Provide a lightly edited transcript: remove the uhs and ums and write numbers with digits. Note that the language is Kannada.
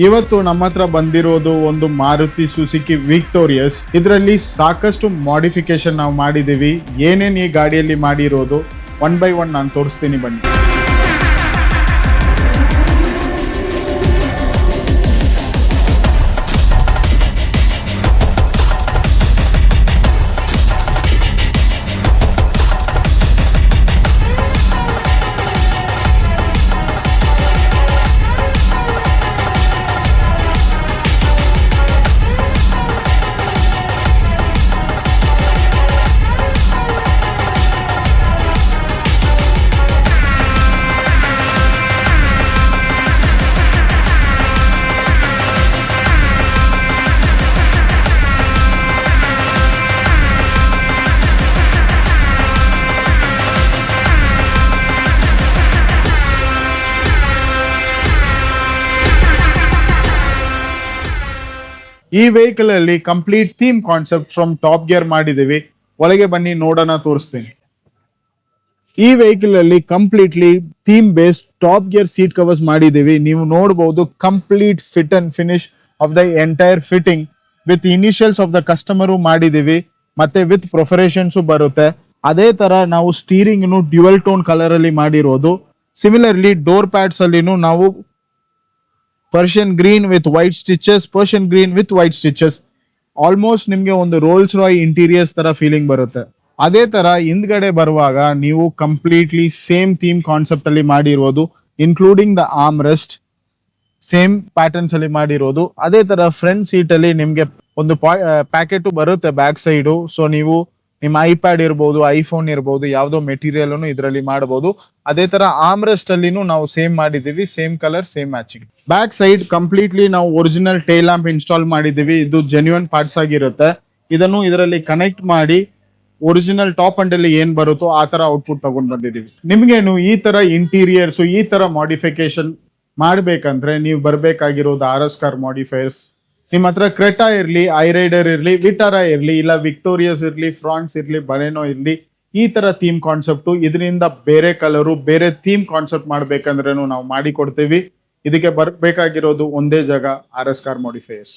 ಇವತ್ತು ನಮ್ಮ ಹತ್ರ ಬಂದಿರೋದು ಒಂದು ಮಾರುತಿ ಸುಜುಕಿ ವಿಕ್ಟೋರಿಯಸ್. ಇದರಲ್ಲಿ ಸಾಕಷ್ಟು ಮಾಡಿಫಿಕೇಶನ್ ನಾವು ಮಾಡಿದೀವಿ. ಏನೇನ್ ಈ ಗಾಡಿಯಲ್ಲಿ ಮಾಡಿರೋದು ಒನ್ ಬೈ ಒನ್ ನಾನು ತೋರಿಸ್ತೀನಿ ಬನ್ನಿ. ಈ ವೆಹಿಕಲ್ ಅಲ್ಲಿ complete theme concept from top gear ಮಾಡಿದೀವಿ. ಒಳಗೆ ಬನ್ನಿ ನೋಡೋಣ, ತೋರಿಸ್ತೀನಿ. ಈ ವೆಹಿಕಲ್ ಅಲ್ಲಿ completely theme based top gear seat covers ಮಾಡಿದೀವಿ. ನೀವು ನೋಡಬಹುದು complete fit and finish of the entire fitting with initials of the customer ಮಾಡಿದೀವಿ, ಮತ್ತೆ ವಿತ್ ಪ್ರೊಫರೇಷನ್ಸ್ ಬರುತ್ತೆ. ಅದೇ ತರ ನಾವು ಸ್ಟೀರಿಂಗ್ ಡ್ಯುಯಲ್ ಟೋನ್ ಕಲರ್ ಅಲ್ಲಿ ಮಾಡಿರೋದು. ಸಿಮಿಲರ್ಲಿ ಡೋರ್ ಪ್ಯಾಡ್ಸ್ ಅಲ್ಲಿನೂ ನಾವು Persian green with white stitches, Persian green with white stitches. Almost ನಿಮ್ಗೆ ಒಂದು ರೋಲ್ಸ್ ರಾಯ್ ಇಂಟೀರಿಯರ್ಸ್ ತರ ಫೀಲಿಂಗ್ ಬರುತ್ತೆ. ಅದೇ ತರ ಹಿಂದ್ಗಡೆ ಬರುವಾಗ ನೀವು ಕಂಪ್ಲೀಟ್ಲಿ ಸೇಮ್ ಥೀಮ್ ಕಾನ್ಸೆಪ್ಟ್ ಅಲ್ಲಿ ಮಾಡಿರೋದು, including the arm rest same patterns ಅಲ್ಲಿ ಮಾಡಿರೋದು. ಅದೇ ತರ ಫ್ರಂಟ್ ಸೀಟ್ ಅಲ್ಲಿ ನಿಮ್ಗೆ ಒಂದು ಪ್ಯಾಕೆಟ್ ಬರುತ್ತೆ ಬ್ಯಾಕ್ ಸೈಡು. ಸೊ ನೀವು ನಿಮ್ಮ ಐಪ್ಯಾಡ್ ಇರ್ಬೋದು, ಐಫೋನ್ ಇರ್ಬೋದು, ಯಾವ್ದೋ ಮೆಟೀರಿಯಲ್ ಇದರಲ್ಲಿ ಮಾಡಬಹುದು. ಅದೇ ತರ ಆರ್ಮ್ ರೆಸ್ಟ್ ಅಲ್ಲಿನೂ ನಾವು ಸೇಮ್ ಮಾಡಿದೀವಿ, same colour same matching. Back side completely ನಾವು ಒರಿಜಿನಲ್ ಟೈಲ್ ಲ್ಯಾಂಪ್ ಇನ್ಸ್ಟಾಲ್ ಮಾಡಿದೀವಿ. ಇದು ಜೆನ್ಯೂನ್ ಪಾರ್ಟ್ಸ್ ಆಗಿರುತ್ತೆ. ಇದನ್ನು ಇದರಲ್ಲಿ ಕನೆಕ್ಟ್ ಮಾಡಿ ಒರಿಜಿನಲ್ ಟಾಪ್ ಅಂಡ್ ಅಲ್ಲಿ ಏನ್ ಬರುತ್ತೋ ಆ ತರ ಔಟ್ಪುಟ್ ತಗೊಂಡ್ ಬಂದಿದೀವಿ. ನಿಮ್ಗೇನು ಈ ತರ ಇಂಟೀರಿಯರ್ಸ್ ಈ ತರ ಮಾಡಿಫಿಕೇಶನ್ ಮಾಡ್ಬೇಕಂದ್ರೆ ನೀವು ಬರ್ಬೇಕಾಗಿರೋದು RS ಕಾರ್ ಮಾಡಿಫೈರ್ಸ್. ನಿಮ್ಮ ಹತ್ರ ಕ್ರೆಟಾ ಇರ್ಲಿ, ಐರೈಡರ್ ಇರ್ಲಿ, ವಿಟಾರಾ ಇರ್ಲಿ, ಇಲ್ಲ ವಿಕ್ಟೋರಿಯಸ್ ಇರ್ಲಿ, ಫ್ರಾನ್ಸ್ ಇರ್ಲಿ, ಬಲೆನೋ ಇರ್ಲಿ, ಈ ತರ ಥೀಮ್ ಕಾನ್ಸೆಪ್ಟ್ ಇದರಿಂದ ಬೇರೆ ಕಲರು ಬೇರೆ ಥೀಮ್ ಕಾನ್ಸೆಪ್ಟ್ ಮಾಡ್ಬೇಕಂದ್ರೂ ನಾವು ಮಾಡಿ ಕೊಡ್ತೀವಿ. ಇದಕ್ಕೆ ಬರ್ಬೇಕಾಗಿರೋದು ಒಂದೇ ಜಾಗ, RS ಕಾರ್ ಮಾಡಿಫೈರ್ಸ್.